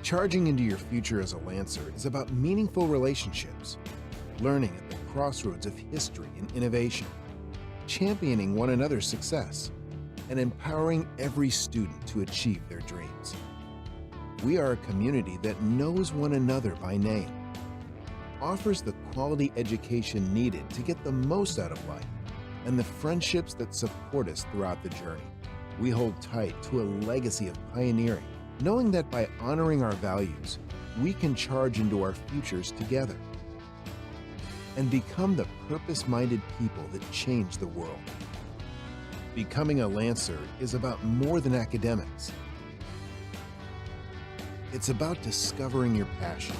Charging into your future as a Lancer is about meaningful relationships, learning at the crossroads of history and innovation, championing one another's success, and empowering every student to achieve their dreams. We are a community that knows one another by name, offers the quality education needed to get the most out of life, and the friendships that support us throughout the journey. We hold tight to a legacy of pioneering, knowing that by honoring our values, we can charge into our futures together and become the purpose-minded people that change the world. Becoming a Lancer is about more than academics. It's about discovering your passion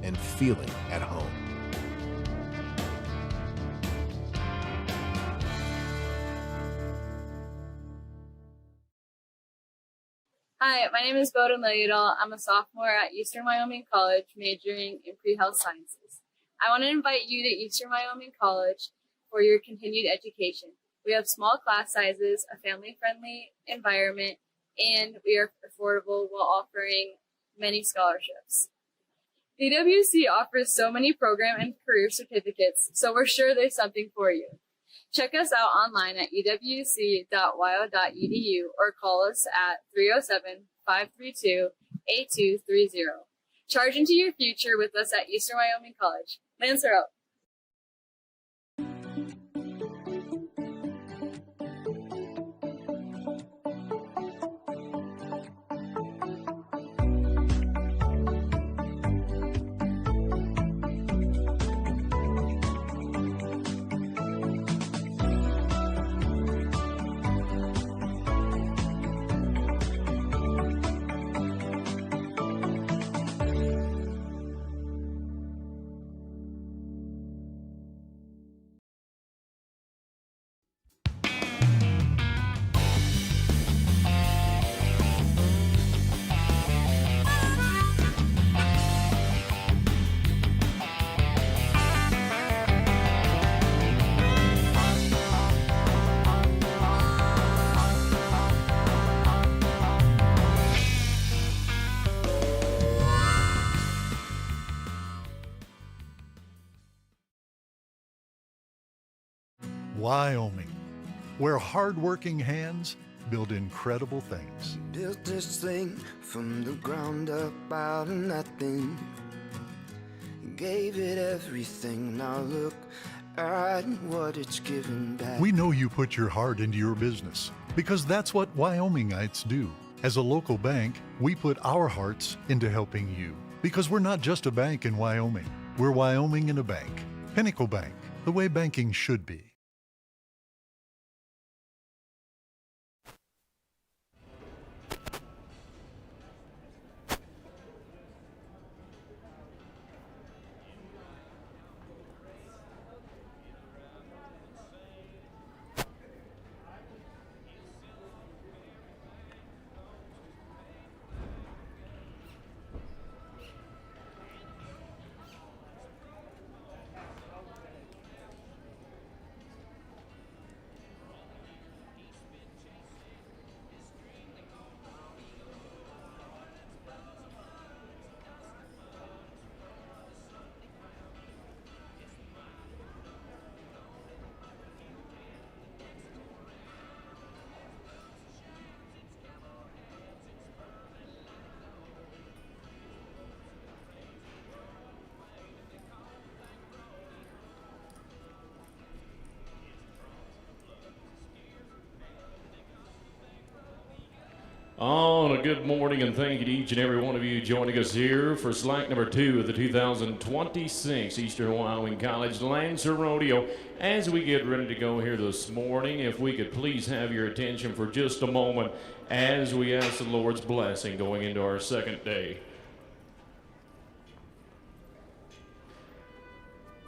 and feeling at home. Hi, my name is Bowden Leodal. I'm a sophomore at Eastern Wyoming College, majoring in pre-health sciences. I want to invite you to Eastern Wyoming College for your continued education. We have small class sizes, a family-friendly environment, and we are affordable while offering many scholarships. EWC offers so many program and career certificates, so we're sure there's something for you. Check us out online at ewc.wyo.edu or call us at 307-532-8230. Charge into your future with us at Eastern Wyoming College. Lancer out. Wyoming, where hard-working hands build incredible things. Built this thing from the ground up out of nothing. Gave it everything. Now look at what it's given back. We know you put your heart into your business because that's what Wyomingites do. As a local bank, we put our hearts into helping you because we're not just a bank in Wyoming. We're Wyoming in a bank. Pinnacle Bank, the way banking should be. On a good morning and thank you to each and every one of you joining us here for slack number 2 of the 2026 Eastern Wyoming College Lancer Rodeo. As we get ready to go here this morning, if we could please have your attention for just a moment as we ask the Lord's blessing going into our second day.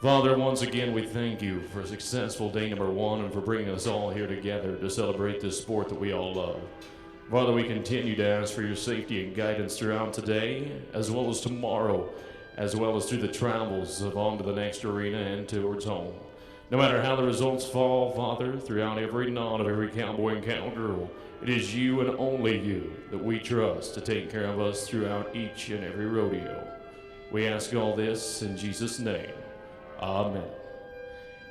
Father, once again, we thank you for a successful day number 1 and for bringing us all here together to celebrate this sport that we all love. Father, we continue to ask for your safety and guidance throughout today, as well as tomorrow, as well as through the travels of on to the next arena and towards home. No matter how the results fall, Father, throughout every knot of every cowboy and cowgirl, it is you and only you that we trust to take care of us throughout each and every rodeo. We ask all this in Jesus' name. Amen.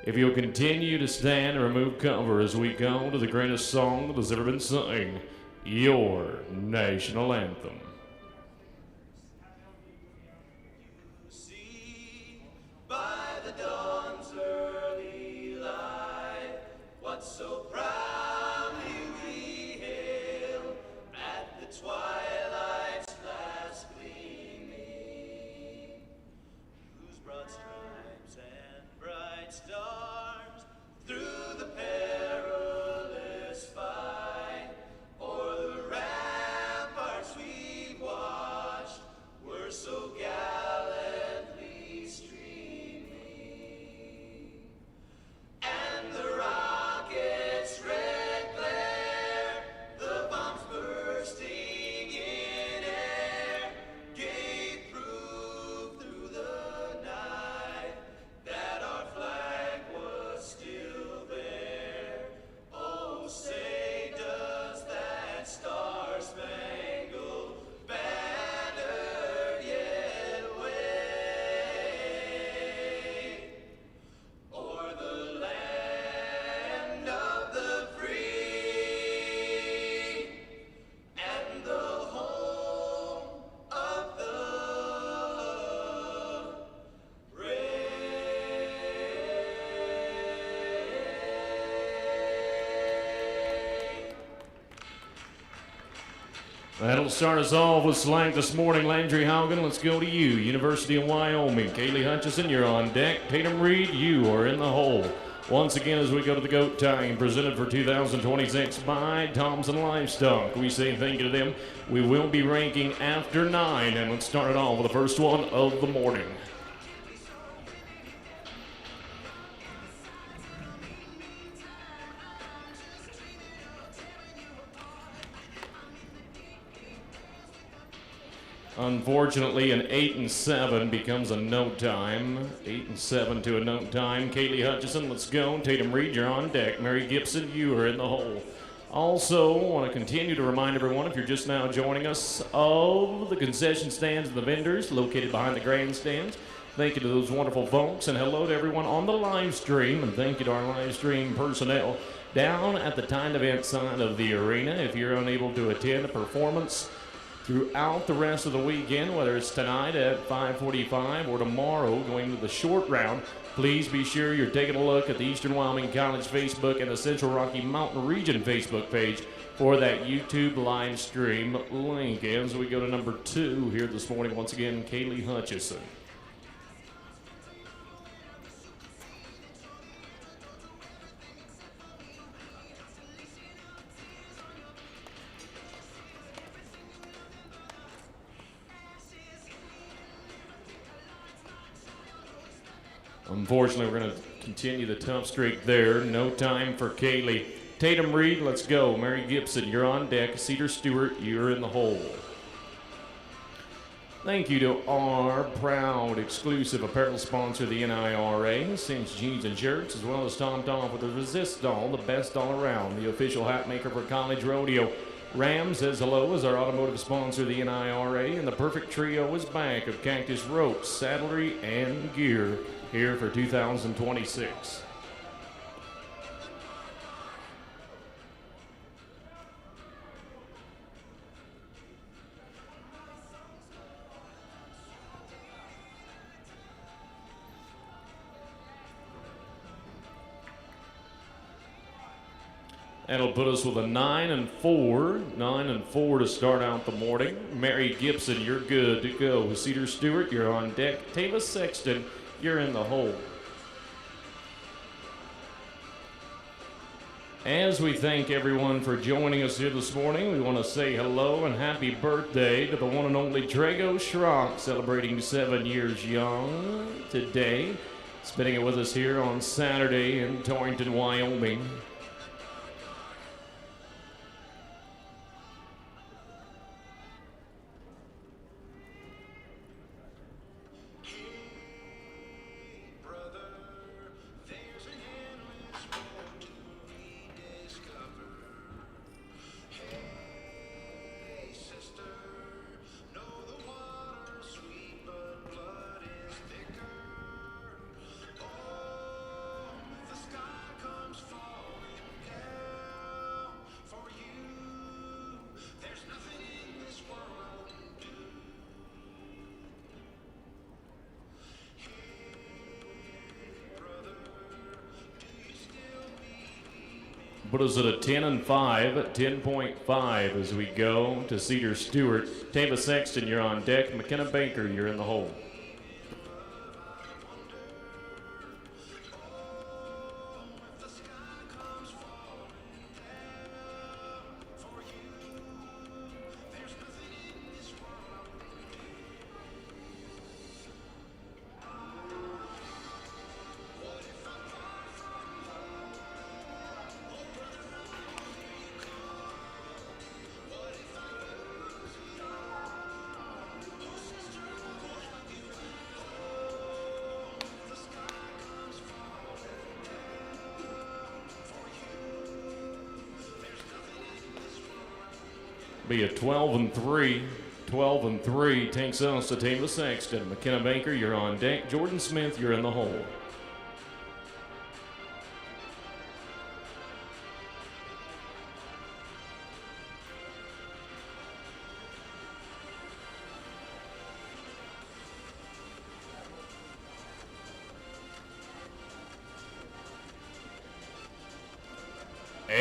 If you'll continue to stand and remove cover as we go to the greatest song that has ever been sung, your national anthem. So proudly we hail at the twilight's last gleaming, whose broad stripes and bright stars through the perilous fight o'er the ramparts we watched were so gallantly streaming, and the rocket's red glare, the bombs bursting in air, gave proof through the night that our flag was still there. Oh, say does that star-spangled banner yet wave o'er the land of the free and the home of the brave. That'll start us off with Slank this morning. Landry Haugen, let's go to you. University of Wyoming. Kaylee Hutchison, you're on deck. Tatum Reed, you are in the hole. Once again, as we go to the GOAT time, presented for 2026 by Thompson Livestock. We say thank you to them. We will be ranking after 9, and let's start it off with the first one of the morning. Unfortunately, an 8-7 becomes a no time. 8-7 to a no time. Kaylee Hutchison, let's go. Tatum Reed, you're on deck. Mary Gibson, you are in the hole. Also, want to continue to remind everyone, if you're just now joining us, of the concession stands and the vendors located behind the grandstands. Thank you to those wonderful folks, and hello to everyone on the live stream, and thank you to our live stream personnel down at the timed event side of the arena. If you're unable to attend a performance throughout the rest of the weekend, whether it's tonight at 5:45 or tomorrow going to the short round, please be sure you're taking a look at the Eastern Wyoming College Facebook and the Central Rocky Mountain Region Facebook page for that YouTube live stream link. As we go to number 2 here this morning, once again, Kaylee Hutchison. Unfortunately, we're going to continue the tough streak there. No time for Kaylee. Tatum Reed, let's go. Mary Gibson, you're on deck. Cedar Stewart, you're in the hole. Thank you to our proud exclusive apparel sponsor, the NIRA, Cinch Jeans and Shirts, as well as topped off with the Resist Doll, the best all around, the official hat maker for College Rodeo. Ram says hello as our automotive sponsor, the NIRA, and the perfect trio is back of Cactus Ropes, Saddlery, and Gear here for 2026. That'll put us with a 9-4. 9-4 to start out the morning. Mary Gibson, you're good to go. Cedar Stewart, you're on deck. Taylor Sexton, you're in the hole. As we thank everyone for joining us here this morning, we want to say hello and happy birthday to the one and only Drago Schrock, celebrating 7 years young today. Spending it with us here on Saturday in Torrington, Wyoming. Put us at a 10 and 5, 10.5 as we go to Cedar Stewart. Tampa Sexton, you're on deck. McKenna Baker, you're in the hole. Be a 12 and 3. 12 and 3 takes us to Tampa Sexton. McKenna Baker, you're on deck. Jordan Smith, you're in the hole.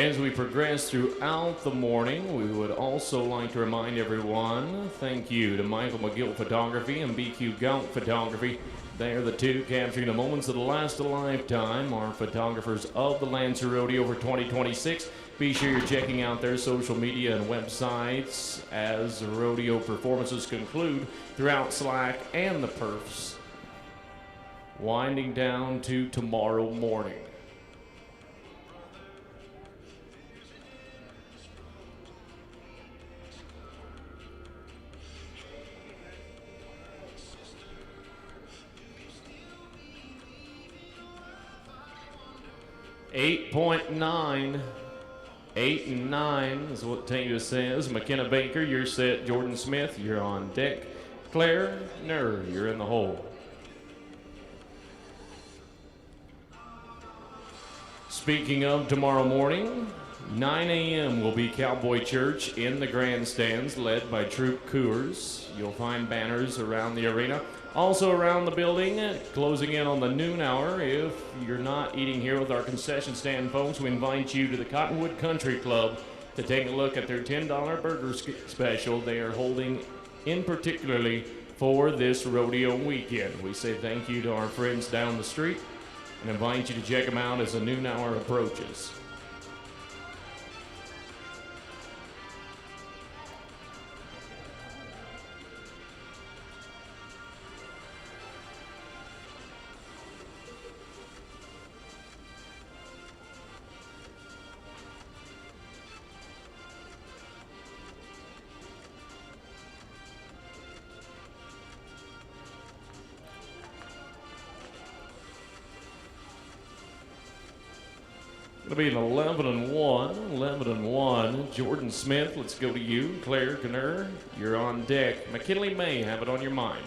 As we progress throughout the morning, we would also like to remind everyone, thank you to Michael McGill Photography and BQ Gout Photography. They are the two capturing the moments that last a lifetime. Our photographers of the Lancer Rodeo for 2026. Be sure you're checking out their social media and websites as the rodeo performances conclude throughout Slack and the Perfs. Winding down to tomorrow morning. .9. 8 and 9 is what Tina says. McKenna Baker, you're set. Jordan Smith, you're on deck. Claire Nur, you're in the hole. Speaking of tomorrow morning, 9 a.m. will be Cowboy Church in the grandstands, led by Troop Coors. You'll find banners around the arena. Also around the building, closing in on the noon hour. If you're not eating here with our concession stand folks, we invite you to the Cottonwood Country Club to take a look at their $10 burger special they are holding in particularly for this rodeo weekend. We say thank you to our friends down the street and invite you to check them out as the noon hour approaches. It'll be an 11 and 1. 11 and 1. Jordan Smith, let's go to you. Claire Knurr, you're on deck. McKinley May, have it on your mind.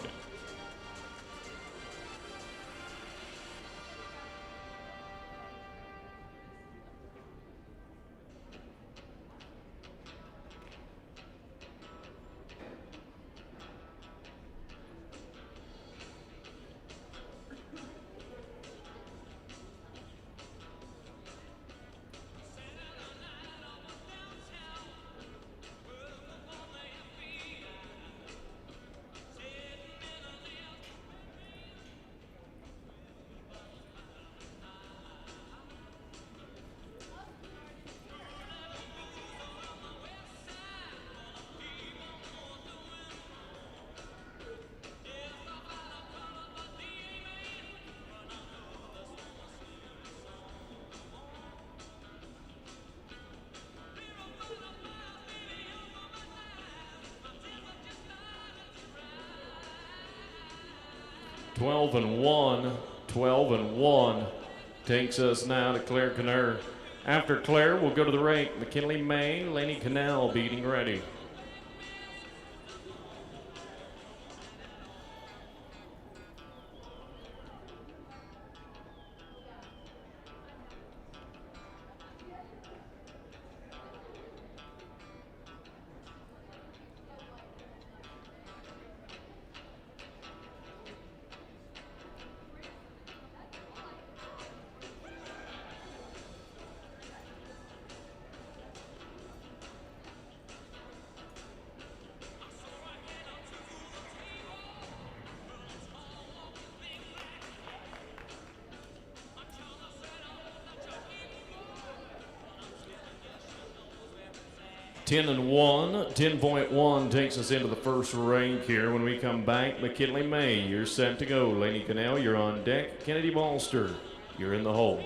Twelve and 1, 12 and 1 takes us now to Claire Knurr. After Claire, we'll go to the rake. McKinley May, Laney Cannell beating ready. 10 and 1. 10.1 takes us into the first rank here. When we come back, McKinley May, you're set to go. Laney Cannell, you're on deck. Kennedy Balster, you're in the hole.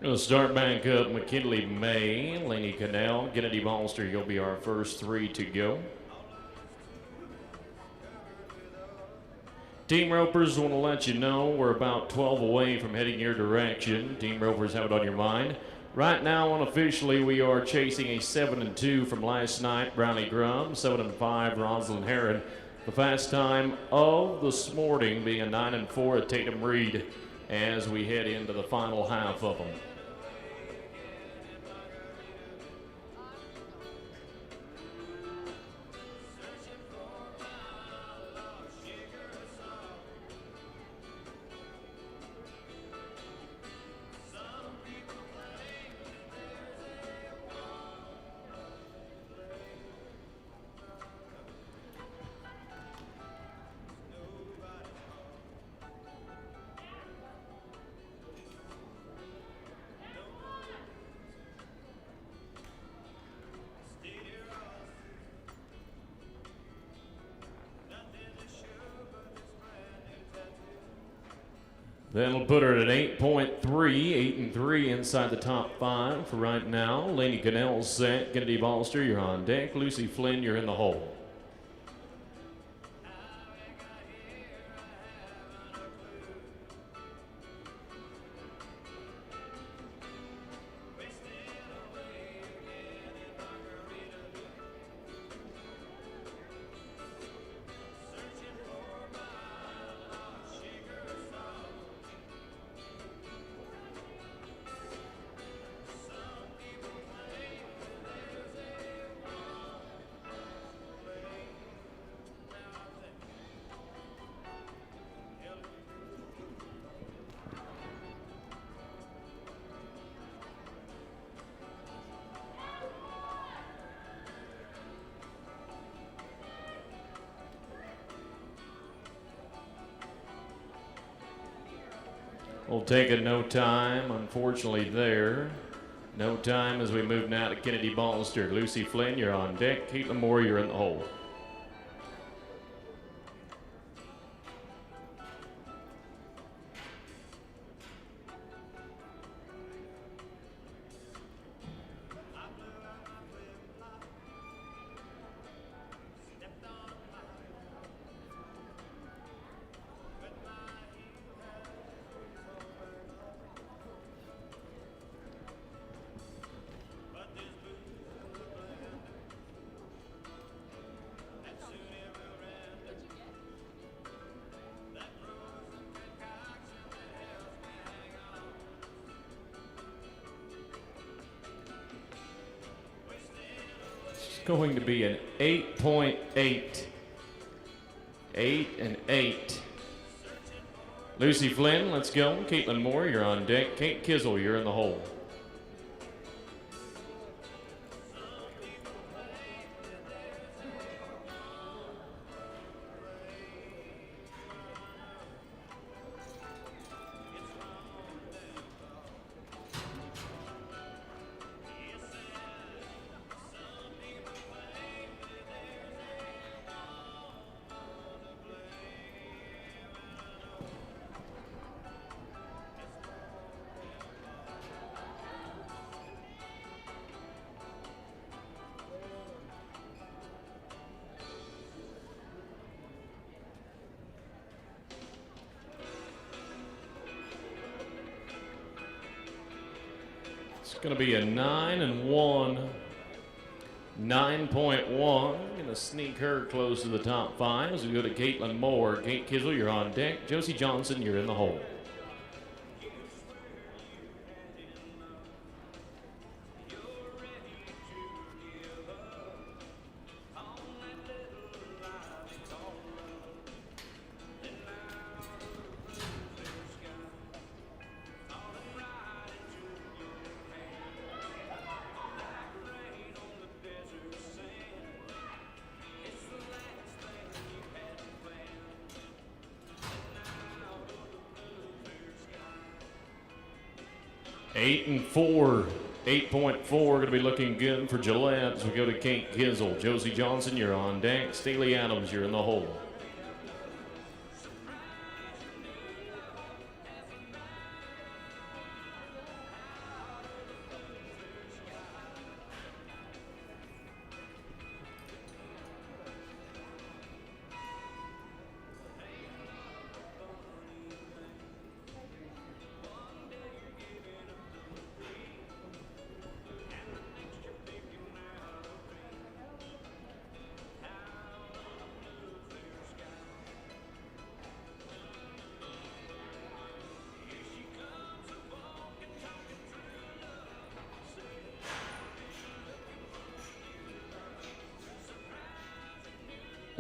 We'll start back up. McKinley May, Laney Cannell, Kennedy Balster, you'll be our first three to go. Team Ropers want to let you know we're about 12 away from heading your direction. Team Ropers, have it on your mind. Right now, unofficially, we are chasing a 7-2 from last night, Brownie Grum, 7-5, Rosalind Herron. The fast time of this morning being a 9-4 at Tatum Reed as we head into the final half of them. That'll put her at an 8.3, 8-3 inside the top 5 for right now. Laney Cannell's set. Kennedy Balster, you're on deck. Lucy Flynn, you're in the hole. We'll take a no time, unfortunately, there. No time as we move now to Kennedy Balster. Lucy Flynn, you're on deck. Caitlin Moore, you're in the hole. Going to be an 8.8. 8-8. Lucy Flynn, let's go. Caitlin Moore, you're on deck. Kate Kizzle, you're in the hole. It's going to be a 9-1. 9.1. Going to sneak her close to the top 5 as we go to Caitlin Moore. Kate Kizzle, you're on deck. Josie Johnson, you're in the hole. Eight and 4. 8.4 going to be looking good for Gillette as we go to Kate Kizzle. Josie Johnson, you're on deck. Staley Adams, you're in the hole.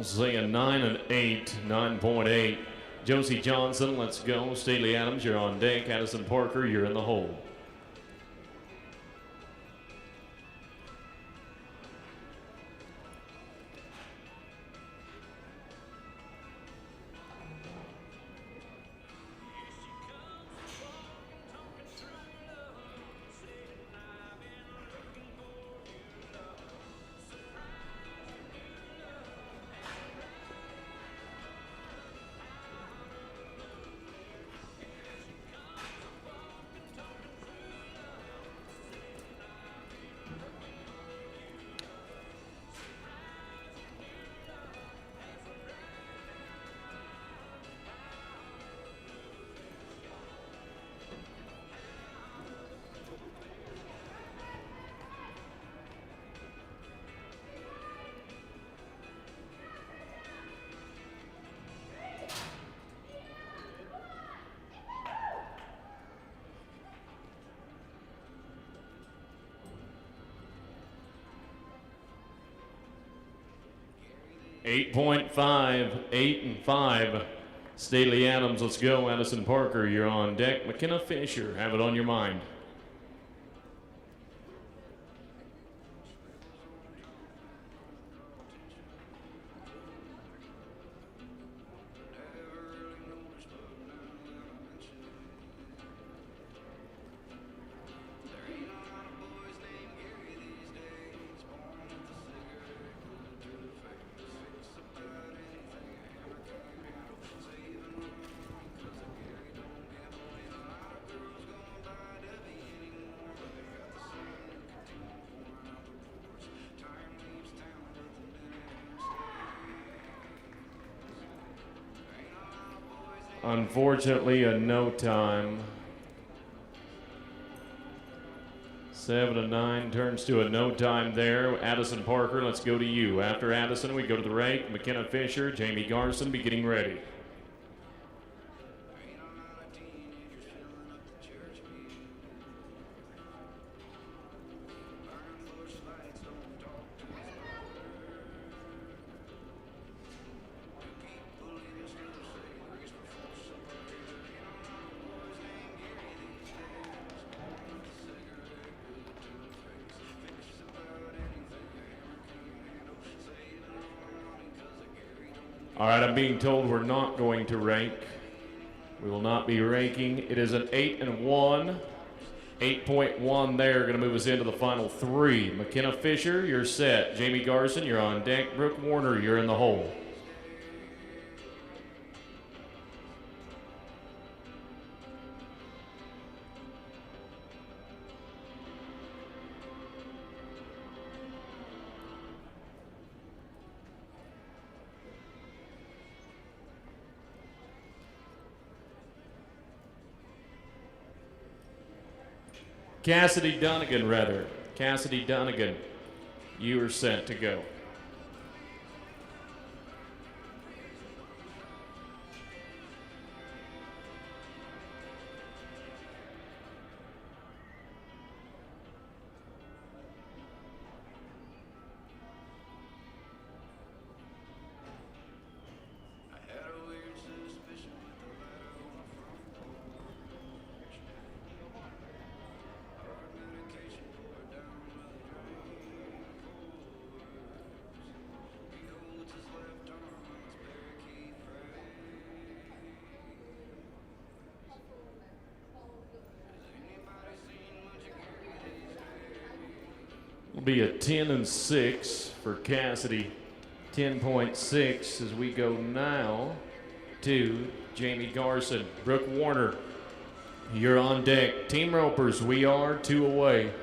We'll say a 9 and 8, 9.8. Josie Johnson, let's go. Staley Adams, you're on deck. Addison Parker, you're in the hole. .5, 8 and 5. Staley Adams, let's go. Addison Parker, you're on deck. McKenna Fisher, have it on your mind. Unfortunately, a no time. 7 and 9 turns to a no time there. Addison Parker, let's go to you. After Addison, we go to the rake. McKenna Fisher, Jamie Garson, be getting ready. All right, I'm being told we're not going to rake. We will not be raking. It is an 8 and 1. 8.1 there, going to move us into the final 3. McKenna Fisher, you're set. Jamie Garson, you're on deck. Brooke Warner, you're in the hole. Cassidy Dunnigan, Cassidy Dunnigan, you are set to go. Will be a 10-6 for Cassidy. 10.6 as we go now to Jamie Garson. Brooke Warner, you're on deck. Team Ropers, we are 2 away.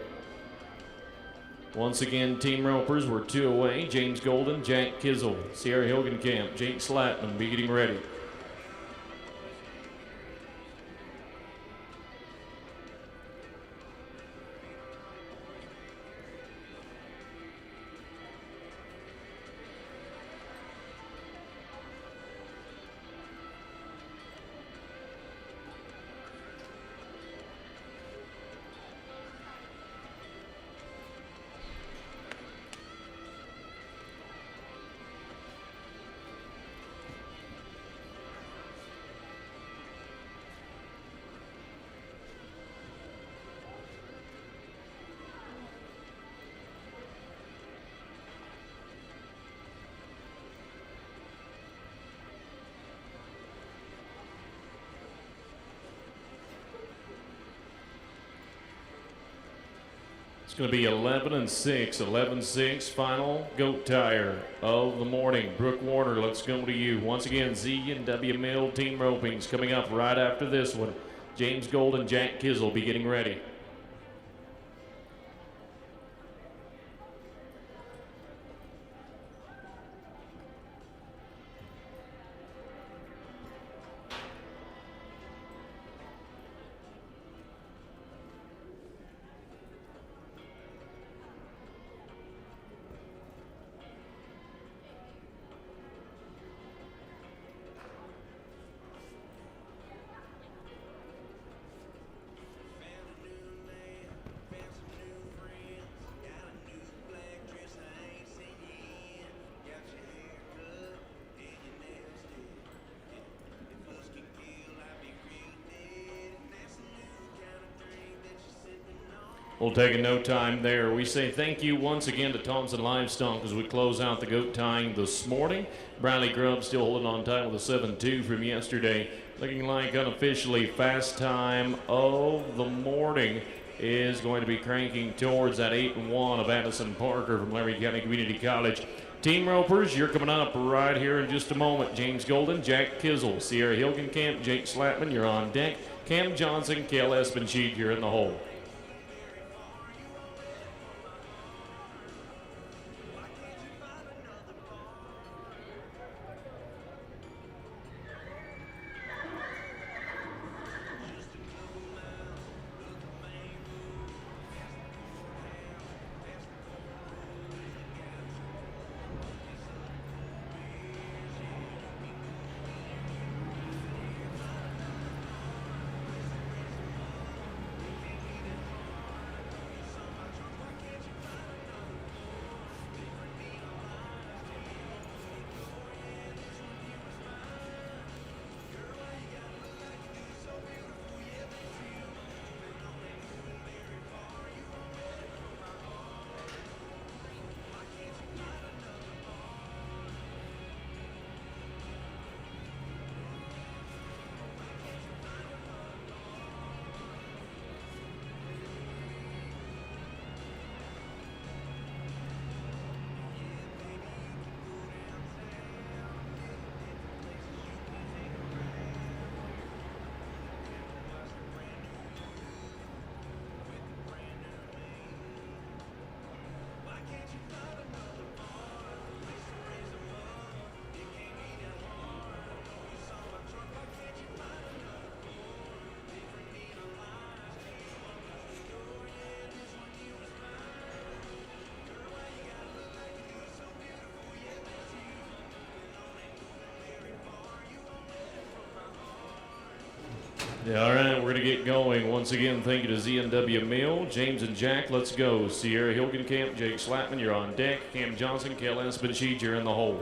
Once again, Team Ropers, we're 2 away. James Golden, Jack Kizzle, Sierra Hilgenkamp, Jake Slatman be getting ready. It's going to be 11-6, 11-6, final goat tire of the morning. Brooke Warner, let's go to you. Once again, Z and W Mill team ropings coming up right after this one. James Golden, Jack Kizzle be getting ready. We'll take a no time there. We say thank you once again to Thompson Livestock as we close out the goat tying this morning. Bradley Grubb still holding on tight with a 7-2 from yesterday. Looking like unofficially fast time of the morning is going to be cranking towards that 8-1 of Addison Parker from Larry County Community College. Team Ropers, you're coming up right here in just a moment. James Golden, Jack Kizzle, Sierra Hilgenkamp, Jake Slatman, you're on deck. Cam Johnson, Kel Espensheet, you're in the hole. Yeah, all right, we're going to get going. Once again, thank you to ZNW Mill, James and Jack, let's go. Sierra Hilgenkamp, Jake Slatman, you're on deck. Cam Johnson, Kel Espenshede, you're in the hole.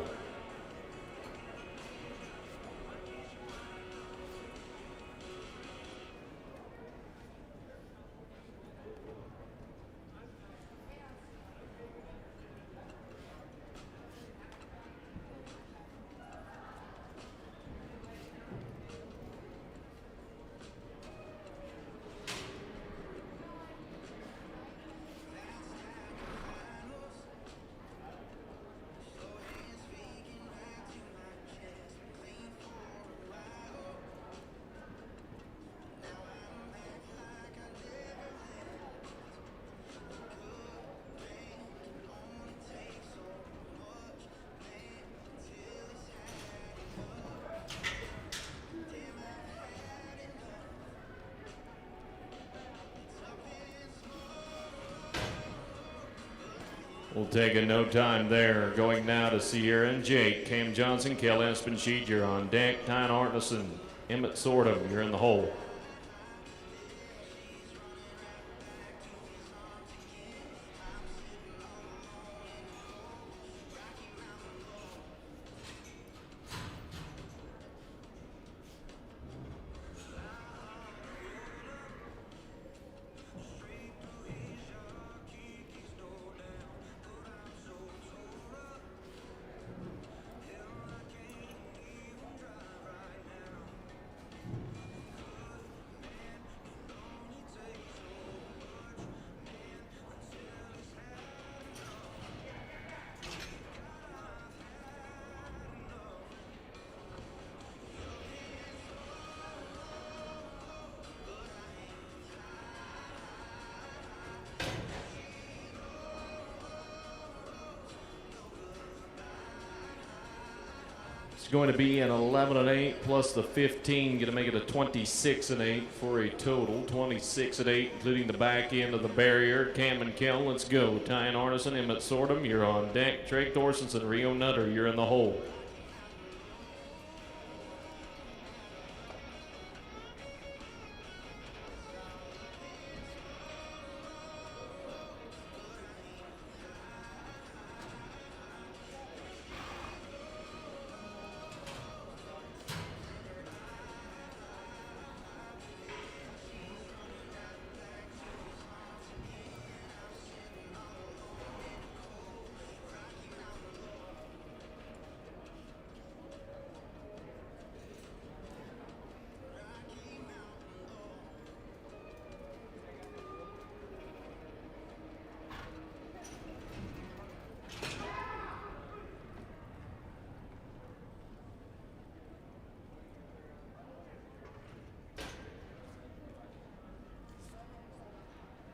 We'll take a no time there. Going now to Sierra and Jake. Cam Johnson, Kel Espenshede, you're on deck. Tyne Arneson, Emmett Sordham, you're in the hole. It's going to be an 11-8 plus the 15, going to make it a 26-8 for a total 26-8, including the back end of the barrier. Cam and Kel, let's go. Tyne Arneson, Emmett Sordham, you're on deck. Drake Dorsenson, Rio Nutter, you're in the hole.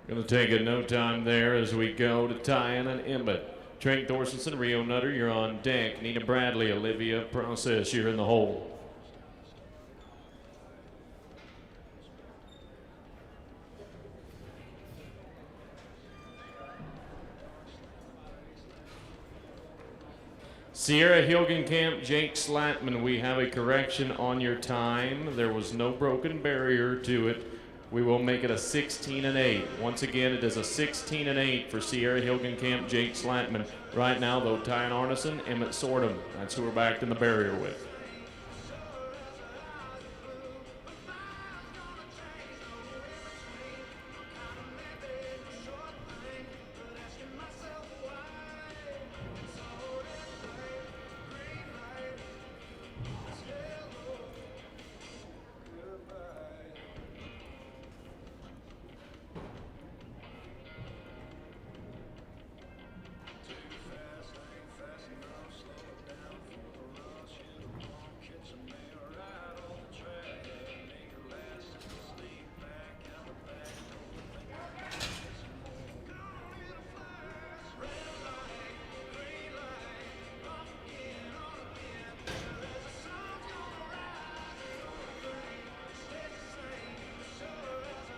Going to take a no time there as we go to Tyne and Emmett. Drake Dorsenson, Rio Nutter, you're on deck. Nina Bradley, Olivia Process, you're in the hole. Sierra Hilgenkamp, Jake Slatman, we have a correction on your time. There was no broken barrier to it. We will make it a 16-8. Once again, it is a 16-8 for Sierra Hilgenkamp, Jake Slatman. Right now, though, Tyne Arneson, Emmett Sordham. That's who we're backed in the barrier with.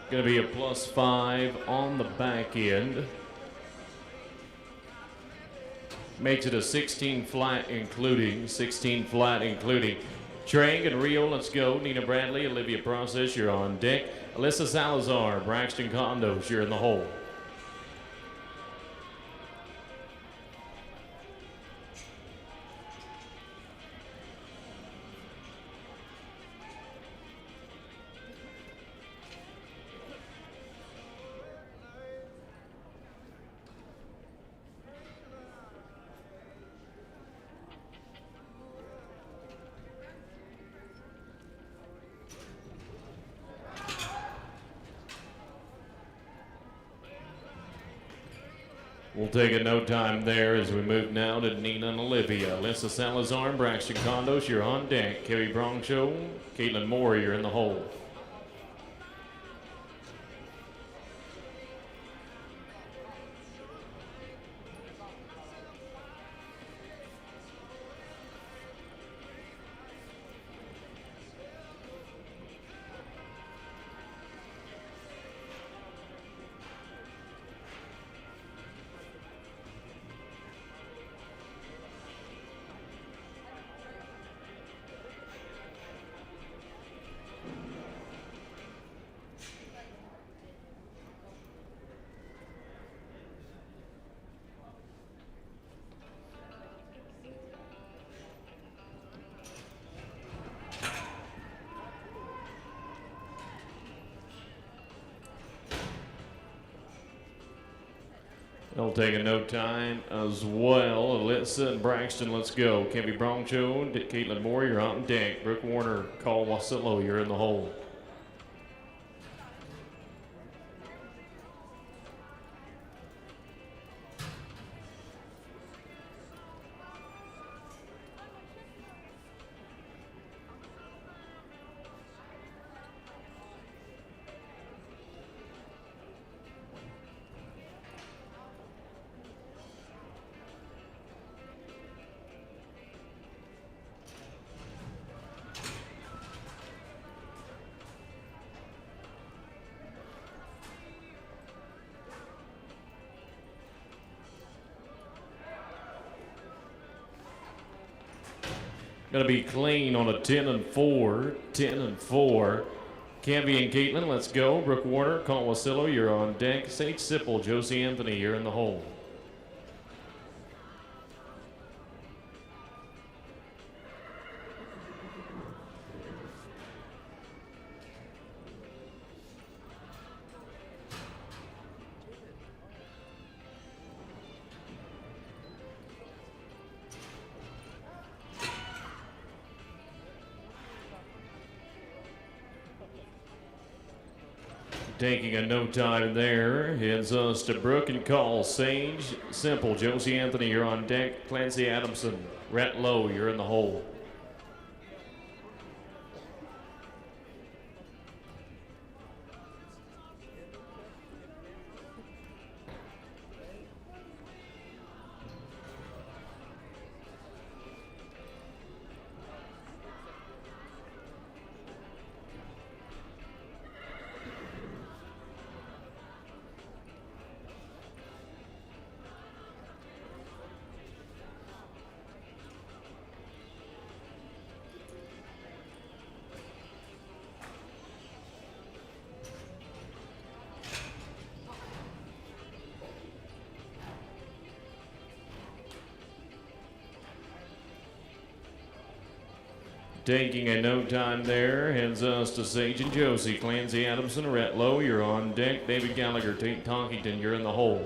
Going to be a +5 on the back end. Makes it a 16 flat including. Trey and Rio, let's go. Nina Bradley, Olivia Process, you're on deck. Alyssa Salazar, Braxton Condos, you're in the hole. We'll take a no time there as we move now to Nina and Olivia. Alyssa Salazar and Braxton Condos, you're on deck. Kerry Broncho, Caitlin Moore, you're in the hole. They'll take a no time as well. Alyssa and Braxton, let's go. Kevin Broncho, Caitlin Moore, you're on deck. Brooke Warner, Cole Wasillo, you're in the hole. Going to be clean on a 10 and 4. 10 and 4. Canvey and Caitlin, let's go. Brooke Warner, Colin Wasillo, you're on deck. Sage Sipple, Josie Anthony, you're in the hole. Taking a no time there, heads us to Brooke and Call. Sage, Simple, Josie Anthony, you're on deck. Clancy Adamson, Rhett Lowe, you're in the hole. Taking a no time there, heads us to Sage and Josie. Clancy Adamson, Rhett Lowe, you're on deck. David Gallagher, Tate Tonkington, you're in the hole.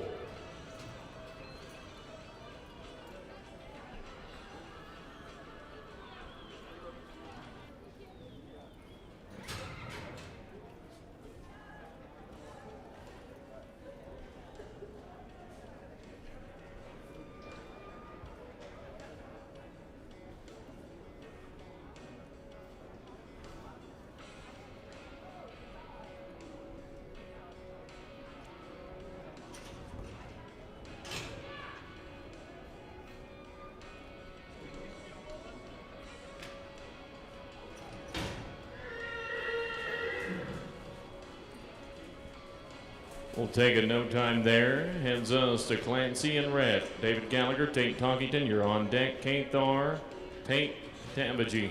We'll take a no time there. Heads us to Clancy and Rhett. David Gallagher, Tate Tonkington, you're on deck. Kate Thar, Tate Tambaji.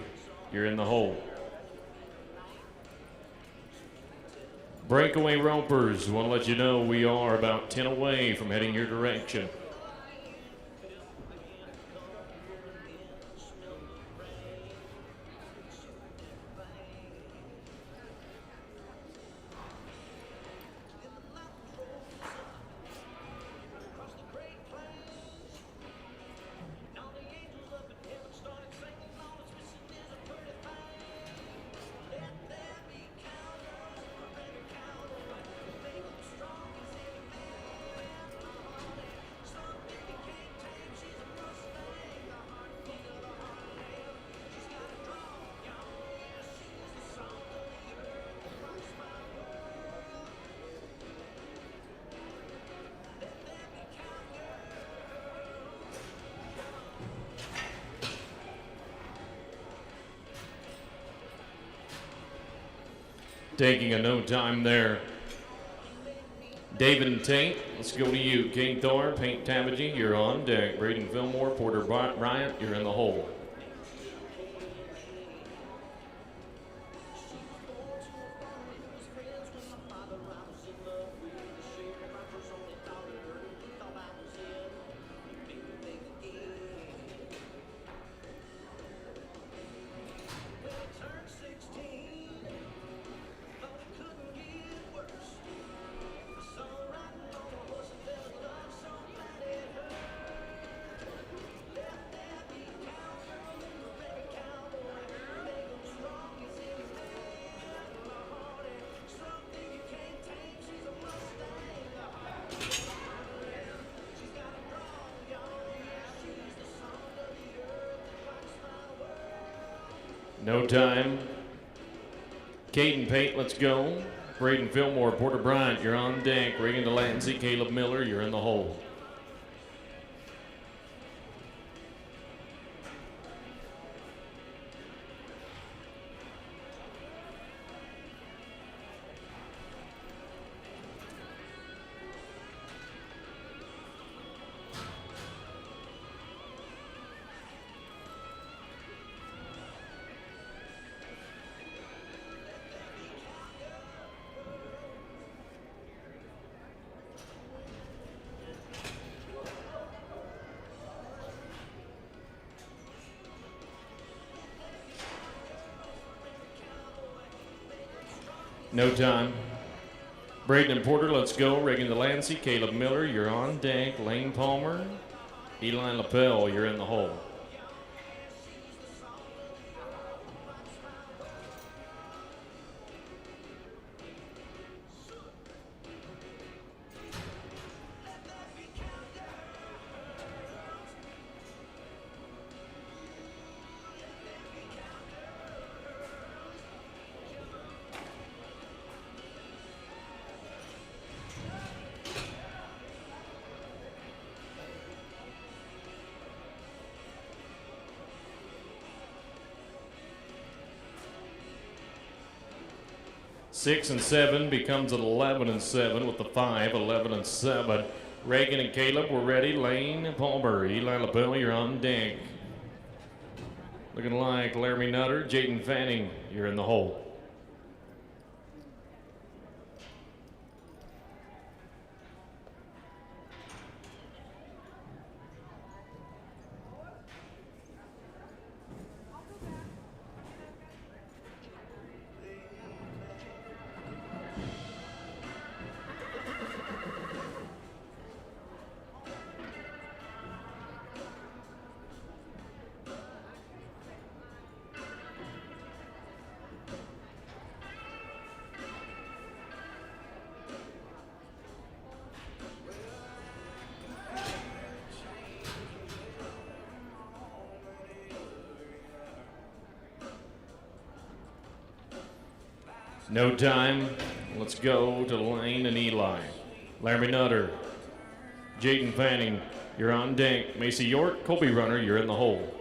you're in the hole. Breakaway ropers, want to let you know we are about 10 away from heading your direction. Taking a no time there. David and Tate, let's go to you. Kate Thorne, Payne Tabagy, you're on deck. Braden Fillmore, Porter Bryant, you're in the hole. No time. Caden Pate, let's go. Braden Fillmore, Porter Bryant, you're on deck. Reagan Delancey, Caleb Miller, you're in the hole. No time. Braden and Porter, let's go. Reagan Delancey, Caleb Miller, you're on deck. Lane Palmer, Eli Lapel, you're in the hole. Six and seven becomes an 11 and 7 with the 5, 11 and 7. Reagan and Caleb, we're ready. Lane Palmer, Eli Lapel, you're on deck. Looking like Laramie Nutter, Jaden Fanning, you're in the hole. No time. Let's go to Lane and Eli. Laramie Nutter, Jaden Fanning, you're on deck. Macy York, Colby Runner, you're in the hole.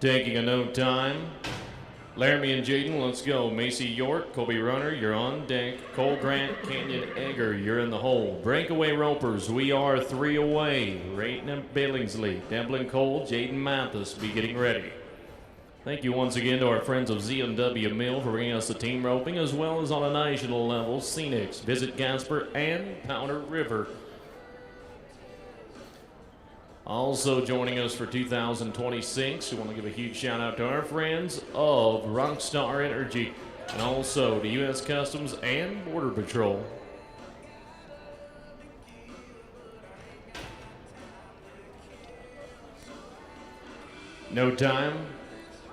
Taking a no time. Laramie and Jaden, let's go. Macy York, Colby Runner, you're on deck. Cole Grant, Canyon Egger, you're in the hole. Breakaway ropers, we are 3 away. Rayton Billingsley, Devlin Cole, Jaden Mathis, be getting ready. Thank you once again to our friends of Z&W Mill for bringing us the team roping, as well as on a national level, Scenics, Visit Gasper, and Powder River. Also joining us for 2026, we want to give a huge shout out to our friends of Rockstar Energy, and also to U.S. Customs and Border Patrol. No time.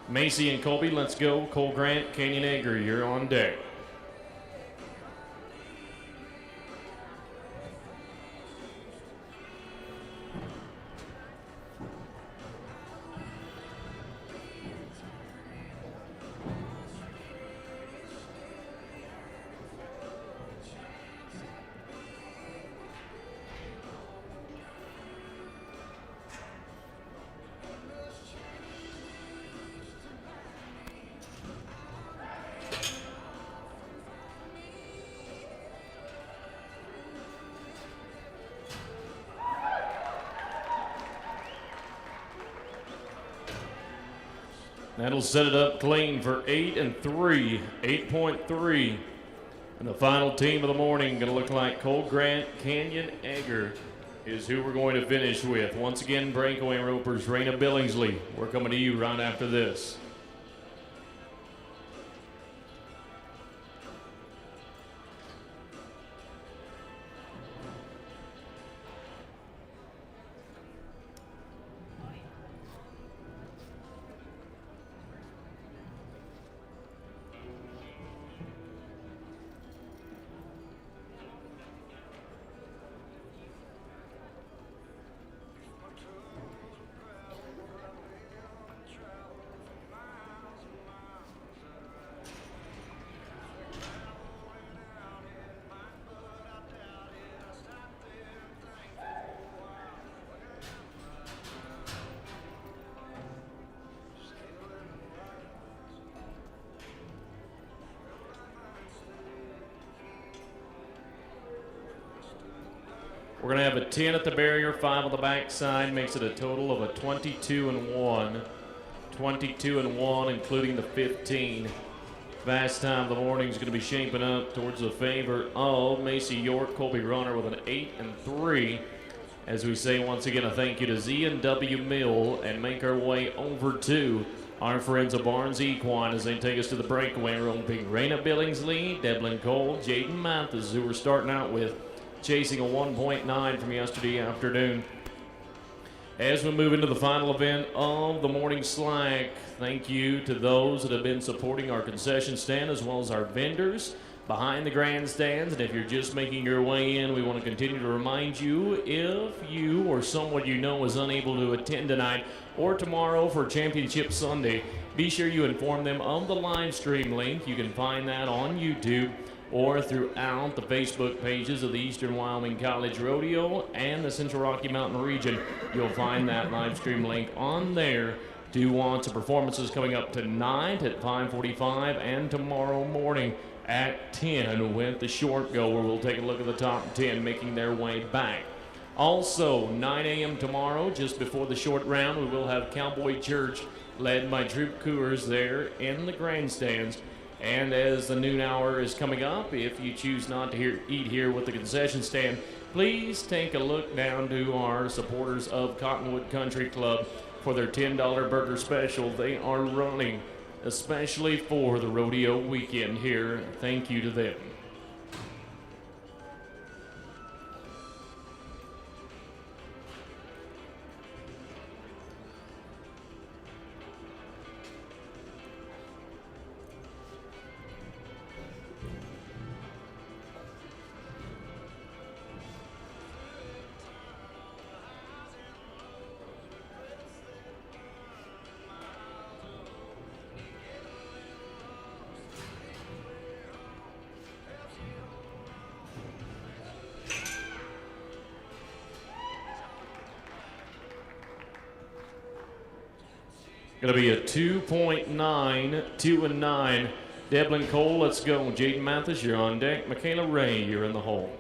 Macy and Colby, let's go. Cole Grant, Canyon Egger, you're on deck. That'll set it up clean for 8 and 3, 8.3. And the final team of the morning going to look like Cole Grant, Canyon Egger is who we're going to finish with. Once again, Breakaway ropers, Raina Billingsley. We're coming to you right after this. We're going to have a 10 at the barrier, 5 on the backside, makes it a total of a 22 and 1. 22 and 1, including the 15. Fast time of the morning is going to be shaping up towards the favor of Macy York, Colby Runner with an 8 and 3. As we say once again, a thank you to Z&W Mill, and make our way over to our friends of Barnes Equine as they take us to the breakaway room, being Raina Billingsley, Devlin Cole, Jaden Mathis, who we're starting out with, chasing a 1.9 from yesterday afternoon. As we move into the final event of the morning slack, thank you to those that have been supporting our concession stand as well as our vendors behind the grandstands. And if you're just making your way in, we want to continue to remind you, if you or someone you know is unable to attend tonight or tomorrow for Championship Sunday, be sure you inform them of the live stream link. You can find that on YouTube or throughout the Facebook pages of the Eastern Wyoming College Rodeo and the Central Rocky Mountain region. You'll find that live stream link on there. Do want some performances coming up tonight at 5:45 and tomorrow morning at 10 with the short go, where we'll take a look at the top 10 making their way back. Also, 9 a.m. tomorrow, just before the short round, we will have Cowboy Church led by Troop Coors there in the grandstands. And as the noon hour is coming up, if you choose not to eat here with the concession stand, please take a look down to our supporters of Cottonwood Country Club for their $10 burger special they are running, especially for the rodeo weekend here. Thank you to them. Going to be a 2.9, 2 and 9. Devlin Cole, let's go. Jaden Mathis, you're on deck. Michaela Ray, you're in the hole.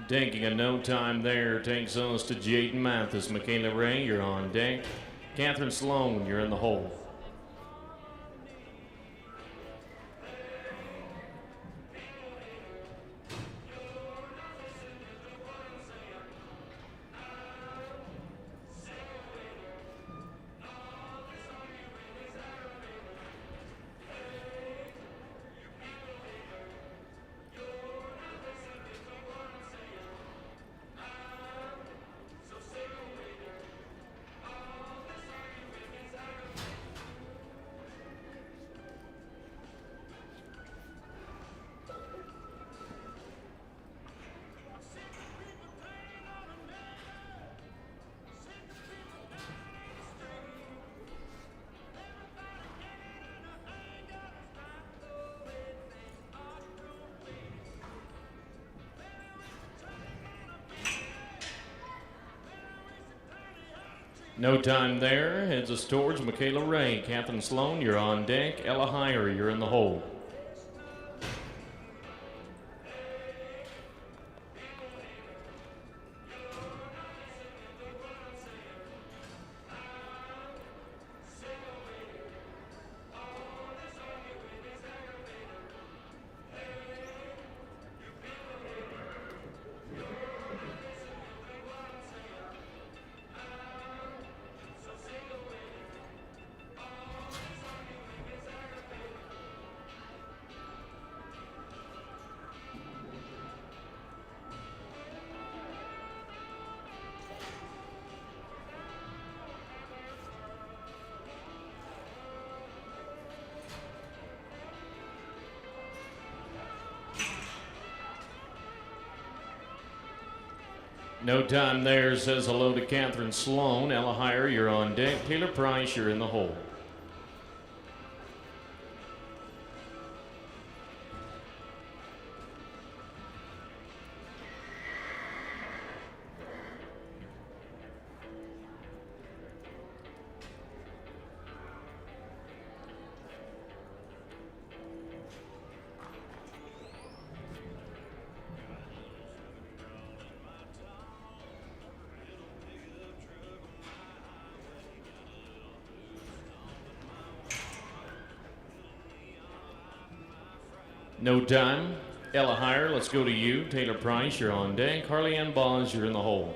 Taking a no time there takes us to Jaden Mathis. Michaela Ray, you're on deck. Catherine Sloan, you're in the hole. No time there. Heads us towards Michaela Ray. Catherine Sloan, you're on deck. Ella Heyer, you're in the hole. No time there says hello to Catherine Sloan. Ella Heyer, you're on deck. Taylor Price, you're in the hole. No time. Ella Heyer, let's go to you. Taylor Price, you're on deck. Harley Ann Bos, you're in the hole.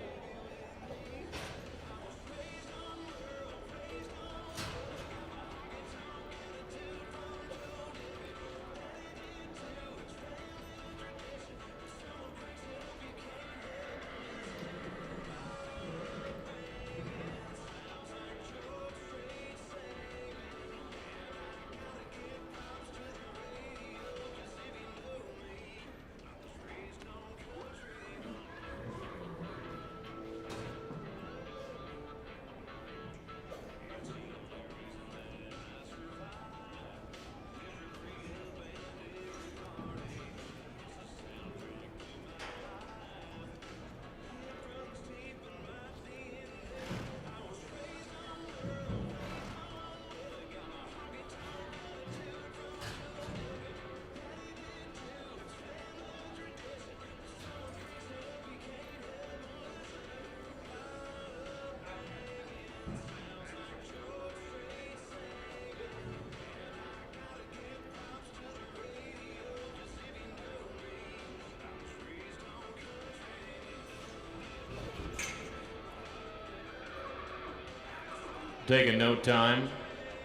Taking no time.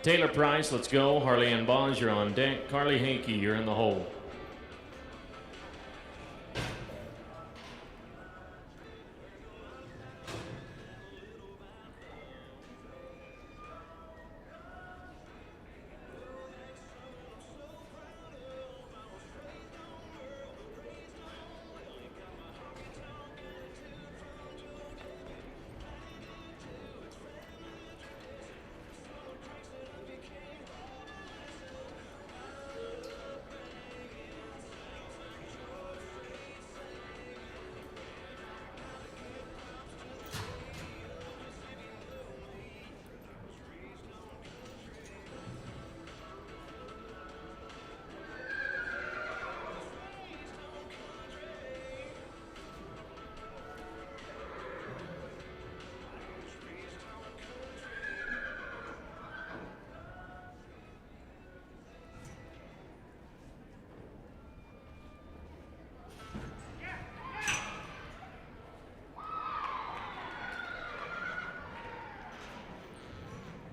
Taylor Price, let's go. Harley Ann Bond, you're on deck. Carly Hankey, you're in the hole.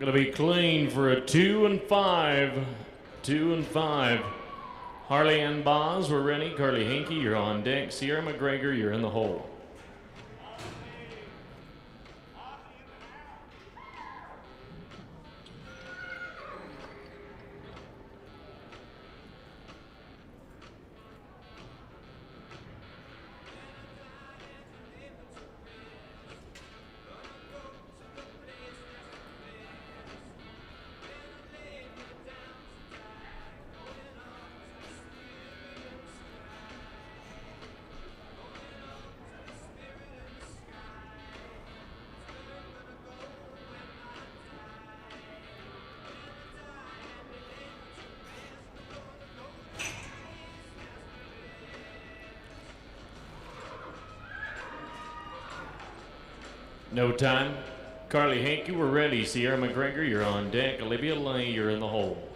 Gonna be clean for a 2 and 5. 2 and 5. Harley Ann Boz, we're ready. Carly Hankey, you're on deck. Sierra McGregor, you're in the hole. No time. Carly Hankey, we're ready. Sierra McGregor, you're on deck. Olivia Lay, you're in the hole.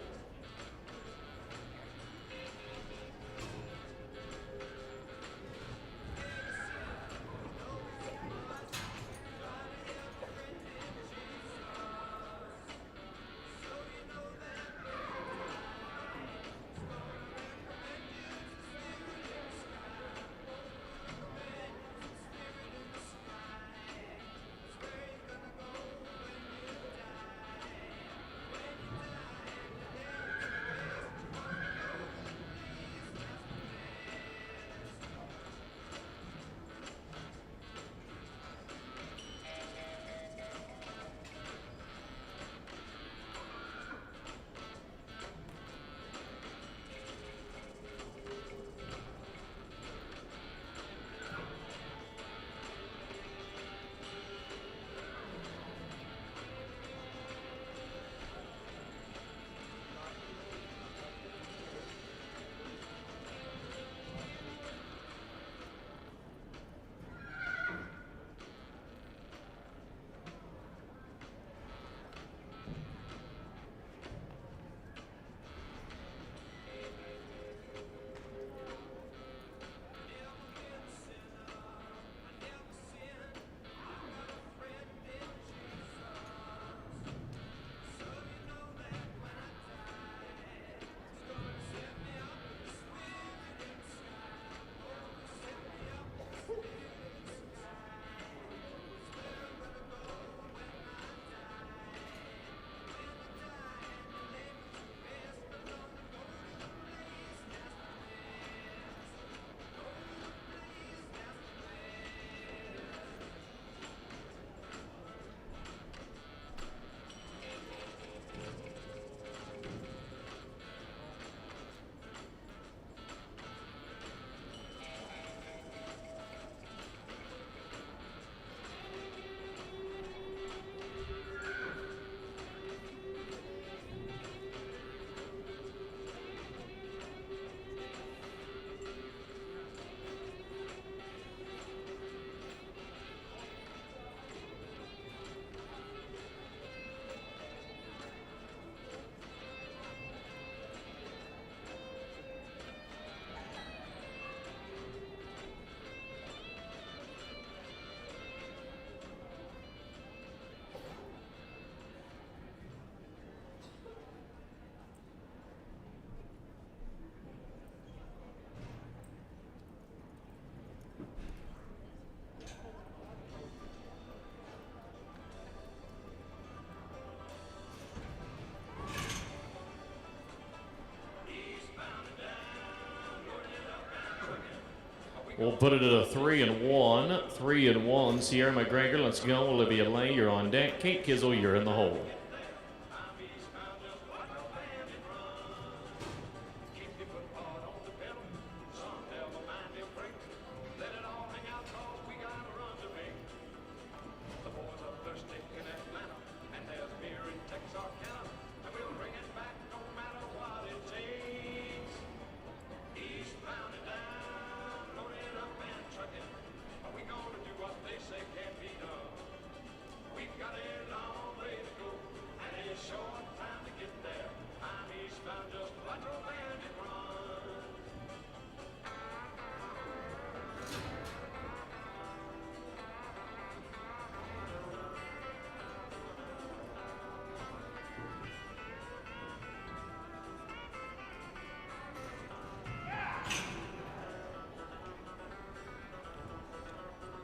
We'll put it at a 3-1. 3-1. Sierra McGregor, let's go. Olivia Lay, you're on deck. Kate Kizel, you're in the hole.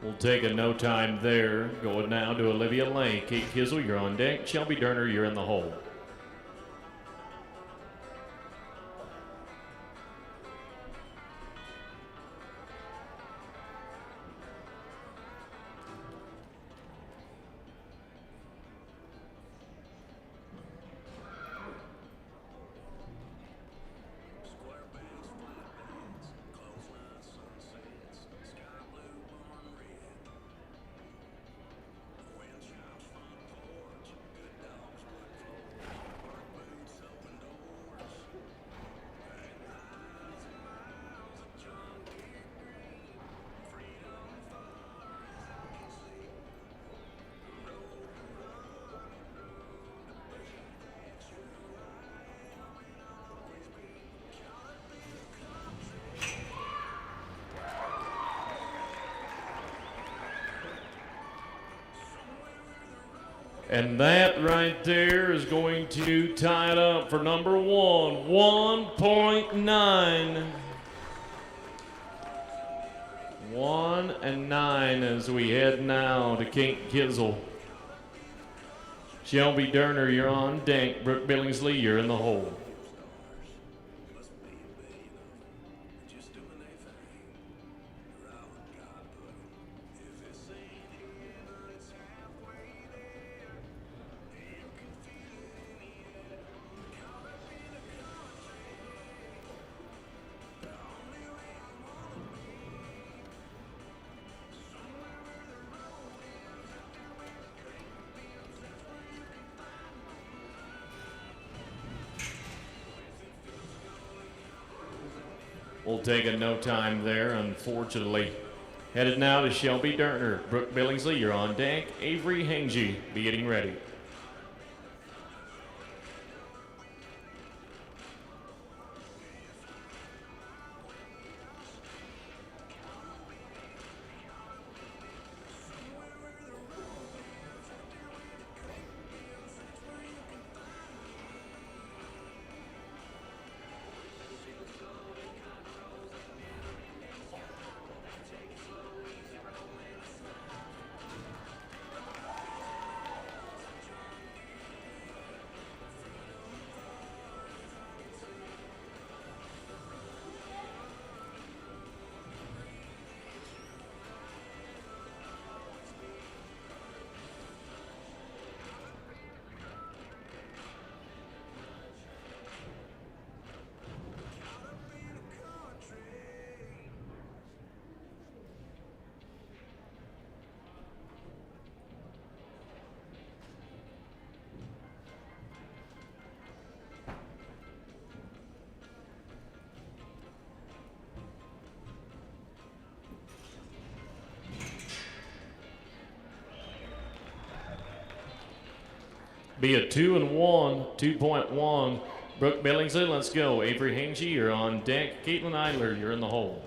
We'll take a no time there. Going now to Olivia Lay. Kate Kizel, you're on deck. Shelby Durner, you're in the hole. And that right there is going to tie it up for number one, 1.9. 1-9 as we head now to Kate Kizel. Shelby Durner, you're on deck. Brooke Billingsley, you're in the hole. We'll take a no time there, unfortunately. Headed now to Shelby Durner. Brooke Billingsley, you're on deck. Avery Hangy, be getting ready. Be a 2-1, 2.1. Brooke Billingsley, let's go. Avery Hangy, you're on deck. Caitlin Eiler, you're in the hole.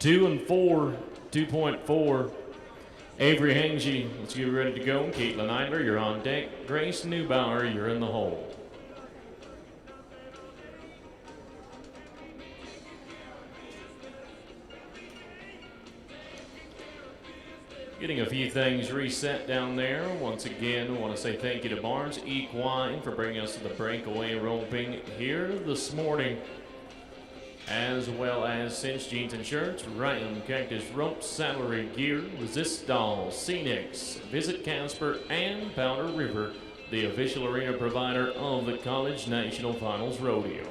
2 and 4, 2.4. Avery Hangy, let's get ready to go. Caitlin Idler, you're on deck. Grace Neubauer, you're in the hole. Getting a few things reset down there. Once again, I want to say thank you to Barnes Equine for bringing us to the breakaway roping here this morning, as well as Cinch Jeans and Shirts, Ryan Cactus Ropes, Salary Gear, Resistol, Scenics, Visit Casper, and Powder River, the official arena provider of the College National Finals Rodeo.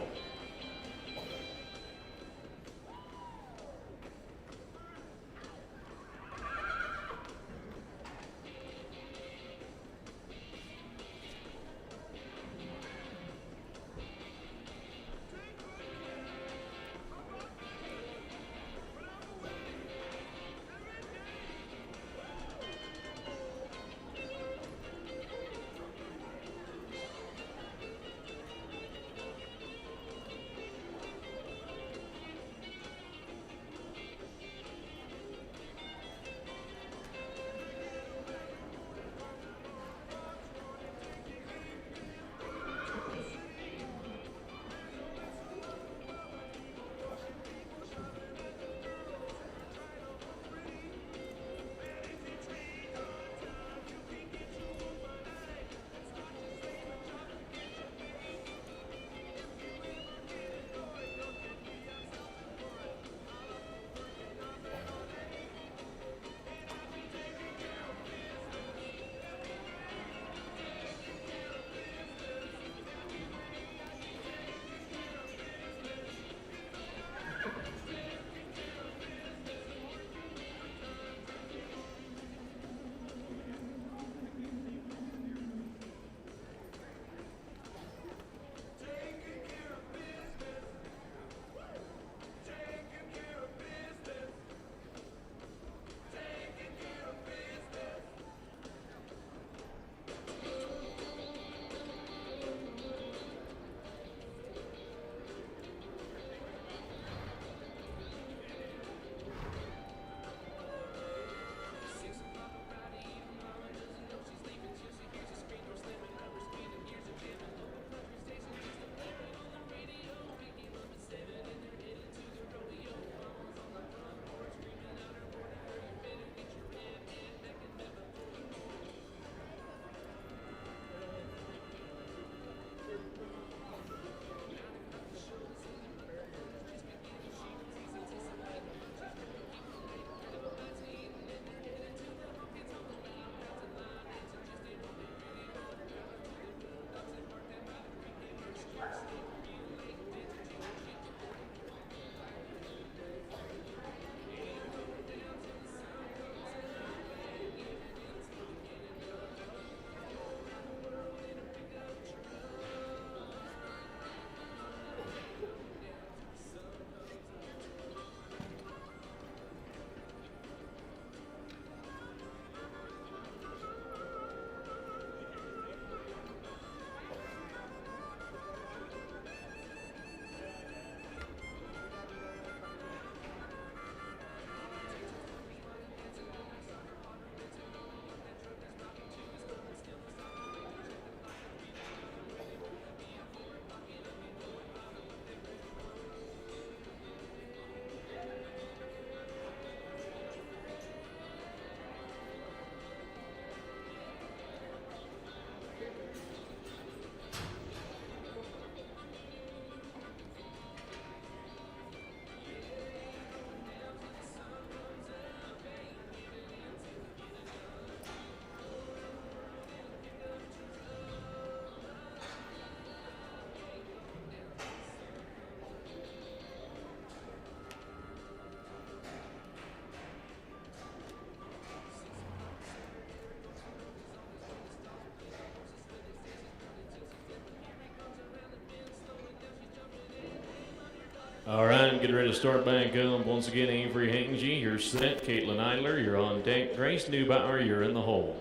All right, get ready to start back up. Once again, Avery Hangy, you're set. Caitlin Idler, you're on deck. Grace Neubauer, you're in the hole.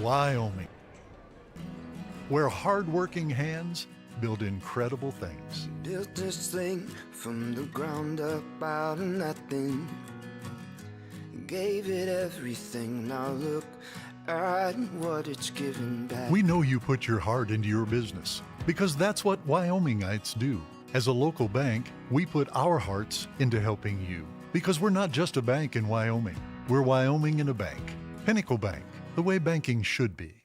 Wyoming, where hard-working hands build incredible things. Built this thing from the ground up out of nothing. Gave it everything. Now look at what it's given back. We know you put your heart into your business because that's what Wyomingites do. As a local bank, we put our hearts into helping you because we're not just a bank in Wyoming. We're Wyoming in a bank. Pinnacle Bank, the way banking should be.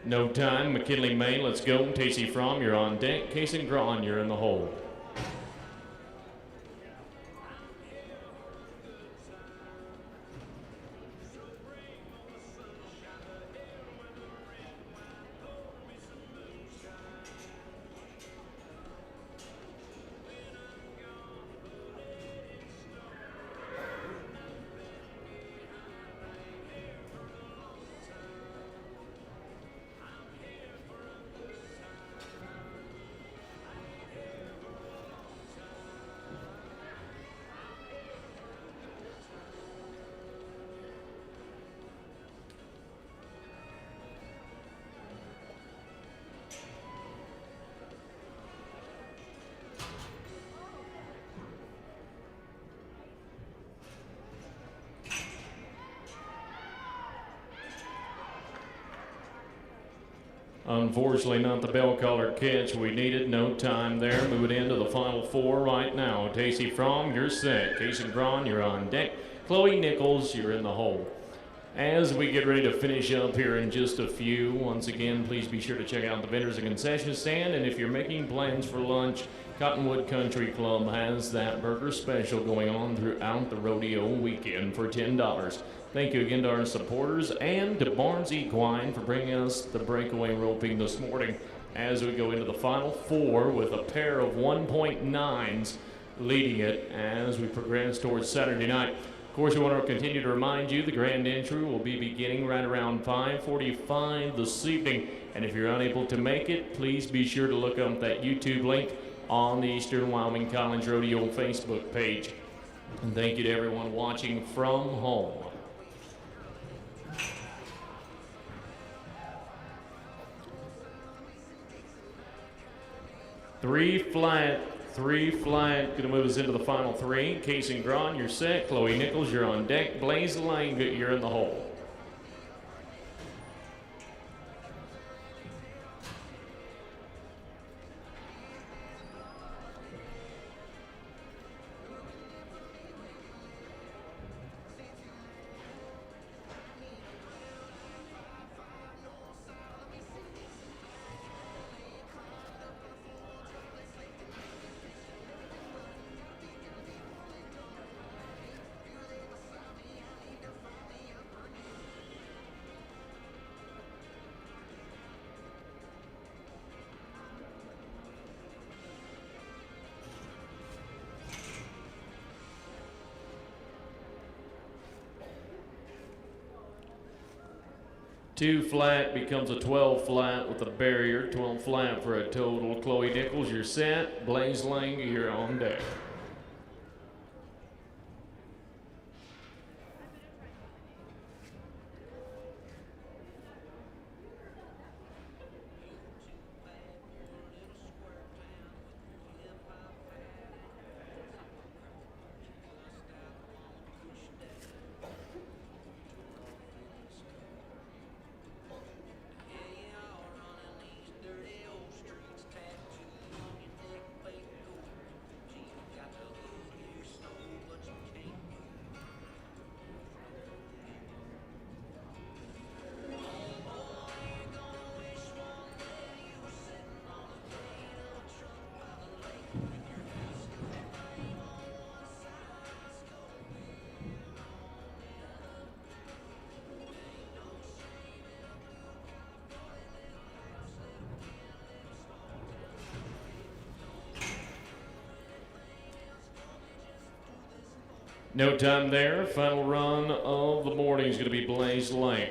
No time. McKinley May, let's go. Tacey Fromm, you're on deck. Case and Gron, you're in the hole. Unfortunately, not the bell collar catch we needed. No time there. Moving into the final four right now. Tacey Fromm, you're set. Casey Braun, you're on deck. Chloe Nichols, you're in the hole. As we get ready to finish up here in just a few, once again, please be sure to check out the vendors and concession stand. And if you're making plans for lunch, Cottonwood Country Club has that burger special going on throughout the rodeo weekend for $10. Thank you again to our supporters and to Barnes Equine for bringing us the breakaway roping this morning as we go into the final four with a pair of 1.9s leading it as we progress towards Saturday night. Of course, we want to continue to remind you the grand entry will be beginning right around 5:45 this evening. And if you're unable to make it, please be sure to look up that YouTube link on the Eastern Wyoming College Rodeo Facebook page. And thank you to everyone watching from home. Three flat, going to move us into the final three. Casey Gron, you're set. Chloe Nichols, you're on deck. Blaze Lang, you're in the hole. Two flat becomes a 12 flat with a barrier. 12 flat for a total. Chloe Nichols, you're set. Blaze Lang, you're on deck. No time there. Final run of the morning is going to be Blaze Lang.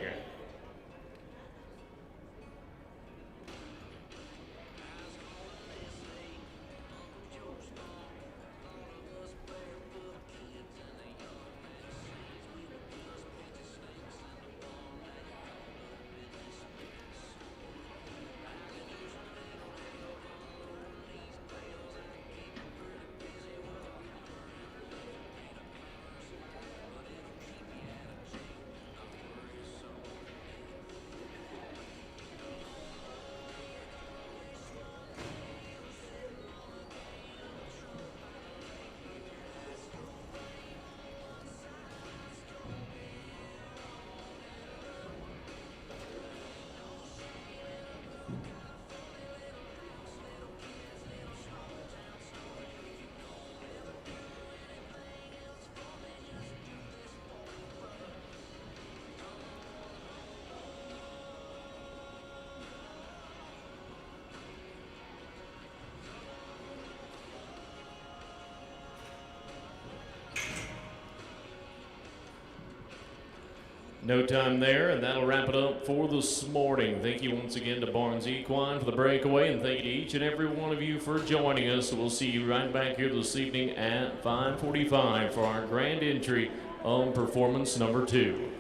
No time there, and that'll wrap it up for this morning. Thank you once again to Barnes Equine for the breakaway, and thank you to each and every one of you for joining us. We'll see you right back here this evening at 5:45 for our grand entry on performance number 2.